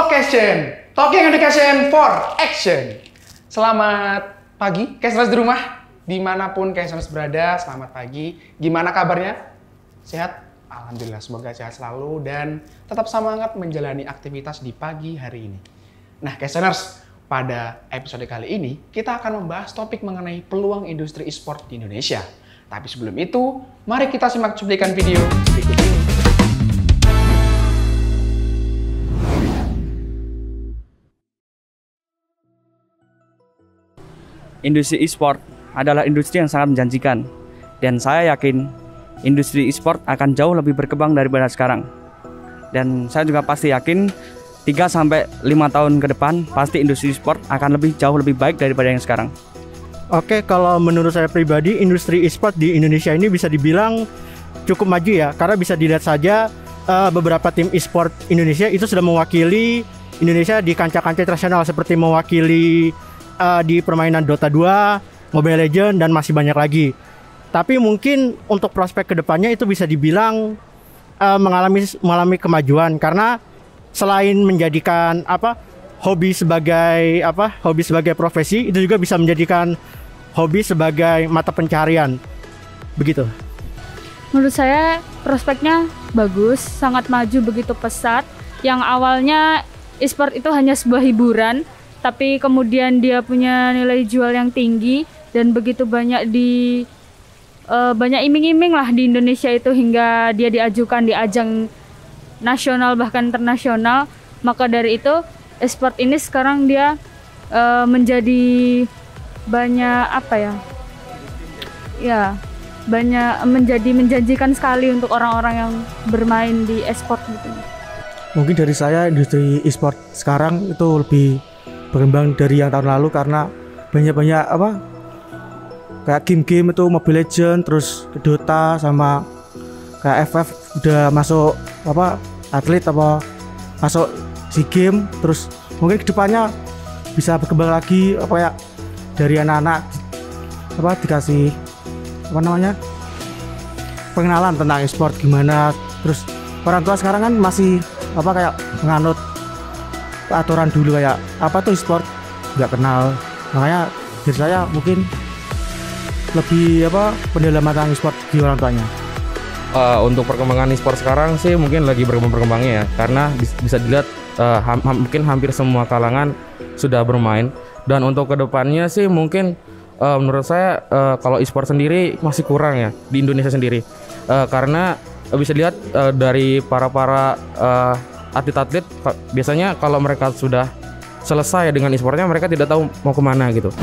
Talkation, Talking Education for Action. Selamat pagi, Cashers di rumah, dimanapun Cashers berada, selamat pagi. Gimana kabarnya? Sehat? Alhamdulillah, semoga sehat selalu dan tetap semangat menjalani aktivitas di pagi hari ini. Nah, Cashers, pada episode kali ini kita akan membahas topik mengenai peluang industri e-sport di Indonesia. Tapi sebelum itu, mari kita simak cuplikan video berikut ini. Industri e-sport adalah industri yang sangat menjanjikan dan saya yakin industri e-sport akan jauh lebih berkembang daripada sekarang. Dan saya juga pasti yakin 3-5 tahun ke depan pasti industri e-sport akan jauh lebih baik daripada yang sekarang. Oke, kalau menurut saya pribadi industri e-sport di Indonesia ini bisa dibilang cukup maju ya, karena bisa dilihat saja beberapa tim e-sport Indonesia itu sudah mewakili Indonesia di kancah-kancah internasional seperti mewakili di permainan Dota 2, Mobile Legends, dan masih banyak lagi. Tapi mungkin untuk prospek kedepannya itu bisa dibilang mengalami kemajuan, karena selain menjadikan hobi sebagai profesi, itu juga bisa menjadikan hobi sebagai mata pencarian. Begitu. Menurut saya prospeknya bagus, sangat maju begitu pesat. Yang awalnya e-sport itu hanya sebuah hiburan, tapi kemudian dia punya nilai jual yang tinggi dan begitu banyak banyak iming-iming lah di Indonesia itu hingga dia diajukan di ajang nasional bahkan internasional. Maka dari itu e-sport ini sekarang dia menjadi banyak banyak menjadi menjanjikan sekali untuk orang-orang yang bermain di e-sport gitu. Mungkin dari saya industri e-sport sekarang itu lebih berkembang dari yang tahun lalu karena banyak kayak game-game itu Mobile Legends, terus Dota sama kayak FF udah masuk atlet masuk SEA Games. Terus mungkin kedepannya bisa berkembang lagi dari anak-anak dikasih pengenalan tentang e-sport gimana. Terus orang tua sekarang kan masih kayak menganut aturan dulu kayak apa tuh e-sport nggak kenal, makanya dari saya mungkin lebih pendalaman tentang e-sport di orang tuanya. Untuk perkembangan e-sport sekarang sih mungkin lagi berkembangnya ya, karena bisa dilihat mungkin hampir semua kalangan sudah bermain. Dan untuk kedepannya sih mungkin menurut saya kalau e-sport sendiri masih kurang ya di Indonesia sendiri, karena bisa dilihat dari para atlet-atlet biasanya kalau mereka sudah selesai dengan e-sportnya mereka tidak tahu mau kemana gitu.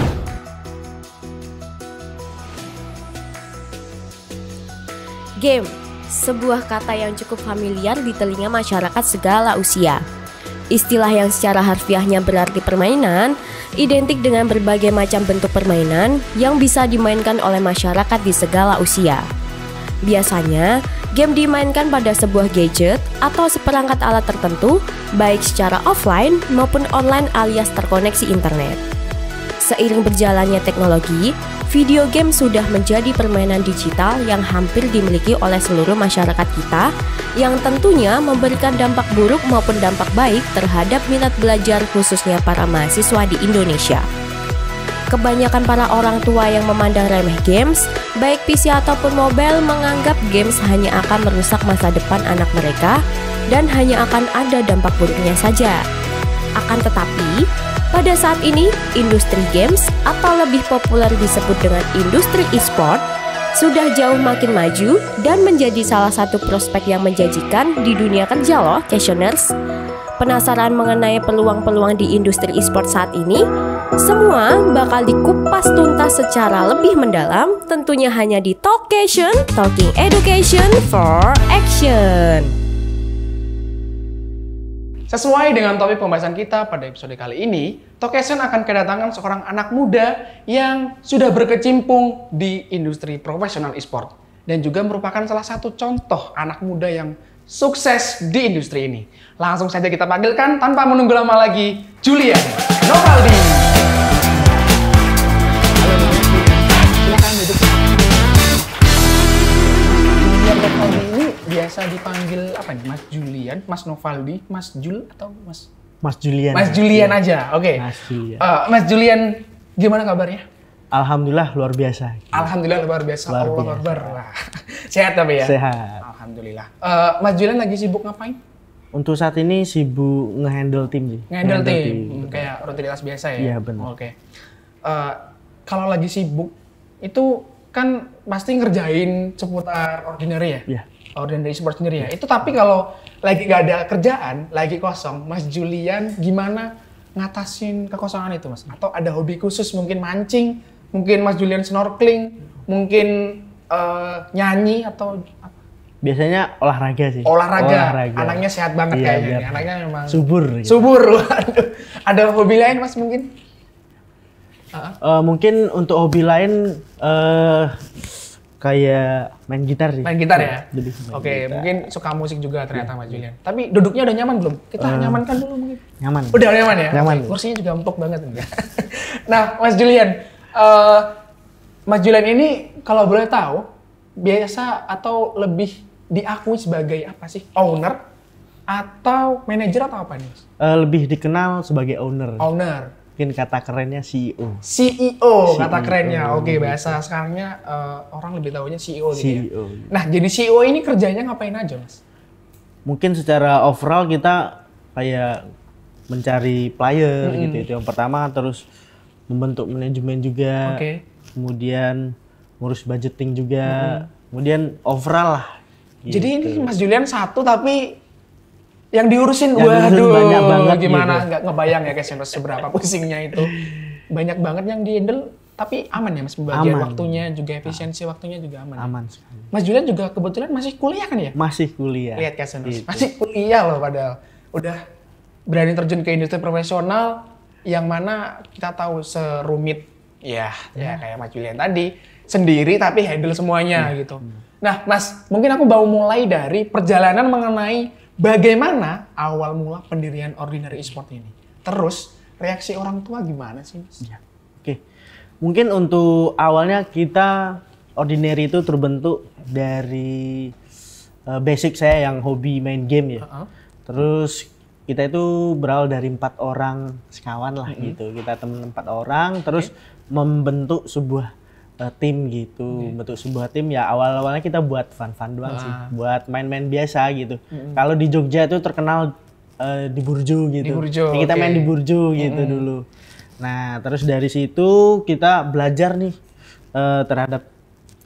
Game, sebuah kata yang cukup familiar di telinga masyarakat segala usia. Istilah yang secara harfiahnya berarti permainan, identik dengan berbagai macam bentuk permainan yang bisa dimainkan oleh masyarakat di segala usia. Biasanya, game dimainkan pada sebuah gadget atau seperangkat alat tertentu, baik secara offline maupun online alias terkoneksi internet. Seiring berjalannya teknologi, video game sudah menjadi permainan digital yang hampir dimiliki oleh seluruh masyarakat kita, yang tentunya memberikan dampak buruk maupun dampak baik terhadap minat belajar khususnya para mahasiswa di Indonesia. Kebanyakan para orang tua yang memandang remeh games, baik PC ataupun mobile, menganggap games hanya akan merusak masa depan anak mereka dan hanya akan ada dampak buruknya saja. Akan tetapi, pada saat ini, industri games atau lebih populer disebut dengan industri e-sport sudah jauh makin maju dan menjadi salah satu prospek yang menjanjikan di dunia kerja loh, Cassioners. Penasaran mengenai peluang-peluang di industri e-sport saat ini? Semua bakal dikupas tuntas secara lebih mendalam, tentunya hanya di Talkation, Talking Education for Action. Sesuai dengan topik pembahasan kita pada episode kali ini, Talkation akan kedatangan seorang anak muda yang sudah berkecimpung di industri profesional e-sport dan juga merupakan salah satu contoh anak muda yang sukses di industri ini. Langsung saja kita panggilkan tanpa menunggu lama lagi, Julian Novaldi. Halo, silakan duduk. Julian Novaldi ini biasa dipanggil apa nih? Mas Julian, Mas Novaldi, Mas Jul atau Mas Mas Julian. Mas Julian aja, oke. Mas Julian. Mas Julian, gimana kabarnya? Alhamdulillah luar biasa. Alhamdulillah luar biasa. Luar Allah biasa. Akbar. Wah, sehat tapi ya? Sehat. Alhamdulillah. Mas Julian lagi sibuk ngapain? Untuk saat ini sibuk ngehandle tim sih. Ngehandle tim, kayak rutinitas biasa ya? Iya, benar. Oke. Kalau lagi sibuk, itu kan pasti ngerjain seputar ordinary ya? Iya. Ordinary sport sendiri ya? Itu tapi kalau lagi gak ada kerjaan, lagi kosong, Mas Julian gimana ngatasin kekosongan itu Mas? Atau ada hobi khusus, mungkin mancing, mungkin Mas Julian snorkeling, mungkin nyanyi atau apa? Biasanya olahraga sih. Olahraga. Anaknya sehat banget Iya, kayaknya biar nih. Anaknya memang subur. Gitu. subur. Waduh. Ada hobi lain Mas mungkin? Mungkin untuk hobi lain kayak main gitar sih. Main gitar ya? Lebih main Oke, gitar. mungkin suka musik juga ternyata Mas Julian. Tapi duduknya udah nyaman belum? Kita nyamankan dulu mungkin. Nyaman. Udah nyaman ya? Nyaman. Oke, kursinya juga empuk banget. Nah, Mas Julian. Mas Julian ini kalau boleh tahu, biasa atau lebih diakui sebagai apa sih? Owner atau manajer atau apa nih? Lebih dikenal sebagai owner. Owner. Mungkin kata kerennya CEO. CEO kata kerennya. Oke, bahasa sekarangnya orang lebih tahunya CEO gitu ya. CEO. Nah, jadi CEO ini kerjanya ngapain aja, Mas? Mungkin secara overall kita kayak mencari player gitu. Itu yang pertama, terus membentuk manajemen juga. Oke. Kemudian ngurus budgeting juga. Kemudian overall lah. Jadi ini gitu. Mas Julian satu tapi yang diurusin, Yang diurusin waduh, banyak banget gimana gitu. nggak ngebayang ya guys seberapa pusingnya itu. Banyak banget yang di-handle, tapi aman ya Mas, pembagian Aman. waktunya juga, efisiensi waktunya juga aman. Aman sekali. Mas Julian juga kebetulan masih kuliah kan ya? Masih kuliah. Lihat kan Mas, Gitu. masih kuliah loh padahal. Udah berani terjun ke industri profesional yang mana kita tahu serumit ya kayak Mas Julian tadi, sendiri tapi handle semuanya gitu. Nah, Mas, mungkin aku mau mulai dari perjalanan mengenai bagaimana awal mula pendirian Ordinary Esport ini. Terus, reaksi orang tua gimana sih, Mas? Ya. Oke. Mungkin untuk awalnya kita Ordinary itu terbentuk dari basic saya yang hobi main game ya. Terus kita itu berawal dari 4 orang sekawan lah gitu. Kita temen 4 orang, terus membentuk sebuah tim gitu. Bentuk sebuah tim ya awal-awalnya kita buat fun-fun doang sih. Buat main-main biasa gitu. Kalau di Jogja itu terkenal di Burjo gitu. Di Burjo, Ya, kita oke. main di Burjo gitu dulu. Nah, terus dari situ kita belajar nih terhadap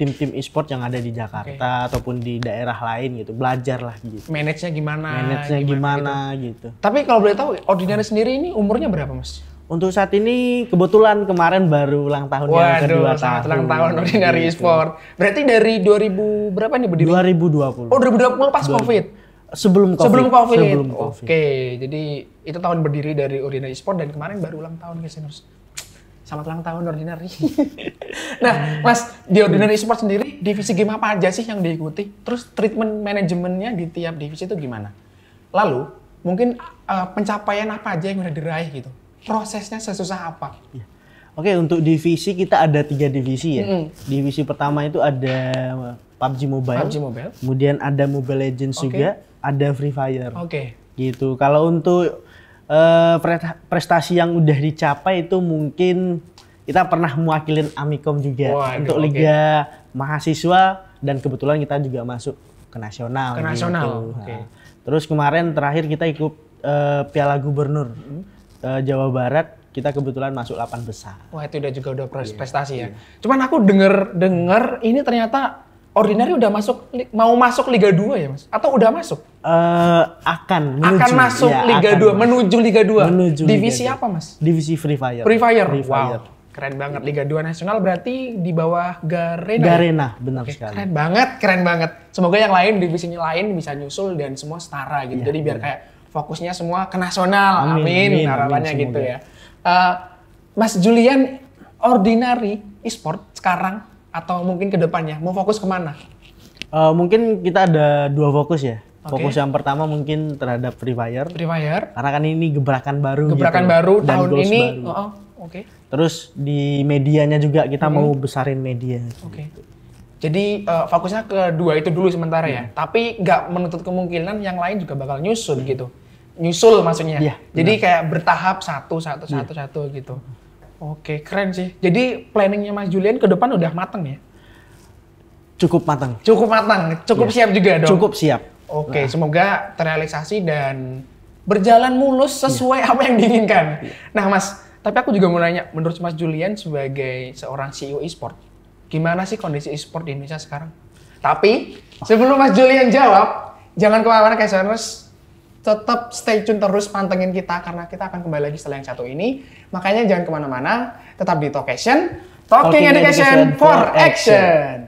tim-tim e-sport yang ada di Jakarta ataupun di daerah lain gitu. Belajar lah gitu. Manage-nya gimana? Manage-nya gimana gitu. Tapi kalau boleh tahu, Ordinary sendiri ini umurnya berapa, Mas? Untuk saat ini kebetulan kemarin baru ulang tahun yang kedua selamat tahun. ulang tahun Ordinary Gitu. Esport. Berarti dari 2000 berapa nih berdiri? 2020. Oh, 2020 pas Covid. Sebelum Covid. Sebelum COVID. Sebelum Covid. Oke, jadi itu tahun berdiri dari Ordinary Esport dan kemarin baru ulang tahun guys. Selamat ulang tahun Ordinary. Nah, Mas, di Ordinary Esport sendiri divisi game apa aja sih yang diikuti? Terus treatment manajemennya di tiap divisi itu gimana? Lalu, mungkin pencapaian apa aja yang udah diraih gitu? Prosesnya sesusah apa? Oke, untuk divisi kita ada 3 divisi ya. Divisi pertama itu ada PUBG Mobile. PUBG Mobile. Kemudian ada Mobile Legends Oke. juga, ada Free Fire. Oke. Gitu. Kalau untuk prestasi yang udah dicapai itu mungkin kita pernah mewakilin Amikom juga. Waduh, untuk Liga Mahasiswa dan kebetulan kita juga masuk ke nasional. Ke nasional, gitu. oke. Nah, terus kemarin terakhir kita ikut Piala Gubernur Jawa Barat, kita kebetulan masuk 8 besar. Wah, itu udah prestasi ya. Cuman aku denger ini ternyata Ordinary udah mau masuk Liga 2 ya, Mas? Atau udah masuk? Akan Masuk ya, Liga akan 2, menuju Liga 2. Menuju Divisi Liga 2. apa, Mas? Divisi Free Fire. Free Fire. Free Fire. Wow. Keren banget. Liga 2 nasional berarti di bawah Garena. Garena, benar Oke, sekali. keren banget. Semoga yang lain, divisinya lain bisa nyusul dan semua setara gitu. Iya, Jadi biar kayak fokusnya semua ke nasional. Amin, Harapannya amin, gitu semoga. ya. Mas Julian, Ordinary Esport sekarang atau mungkin ke depannya mau fokus kemana? Mungkin kita ada 2 fokus ya. Oke. Fokus yang pertama mungkin terhadap Free Fire. Free Fire, Karena kan ini gebrakan baru gebrakan gitu. baru Dan tahun goals ini. baru. Oke. Terus di medianya juga kita mau besarin media. Oke. Jadi fokusnya ke 2 itu dulu sementara ya. Tapi nggak menutup kemungkinan yang lain juga bakal nyusun gitu. nyusul maksudnya. Iya, Jadi kayak bertahap satu gitu. Oke, keren sih. Jadi planningnya Mas Julian ke depan udah mateng ya? Cukup matang. Cukup matang, cukup siap juga dong? Cukup siap. Oke, semoga terrealisasi dan berjalan mulus sesuai apa yang diinginkan. Nah Mas, tapi aku juga mau nanya, menurut Mas Julian sebagai seorang CEO e-sport, gimana sih kondisi e-sport di Indonesia sekarang? Tapi sebelum Mas Julian jawab, jangan kemana-mana Caseners, tetap stay tune terus pantengin kita karena kita akan kembali lagi setelah yang satu ini. Makanya jangan kemana-mana, tetap di Talkation, Talking Education for Action.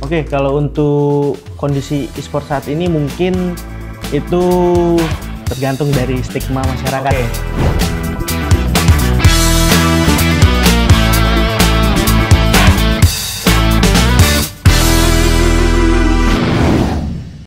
Oke, kalau untuk kondisi e-sport saat ini mungkin itu tergantung dari stigma masyarakat. Oke.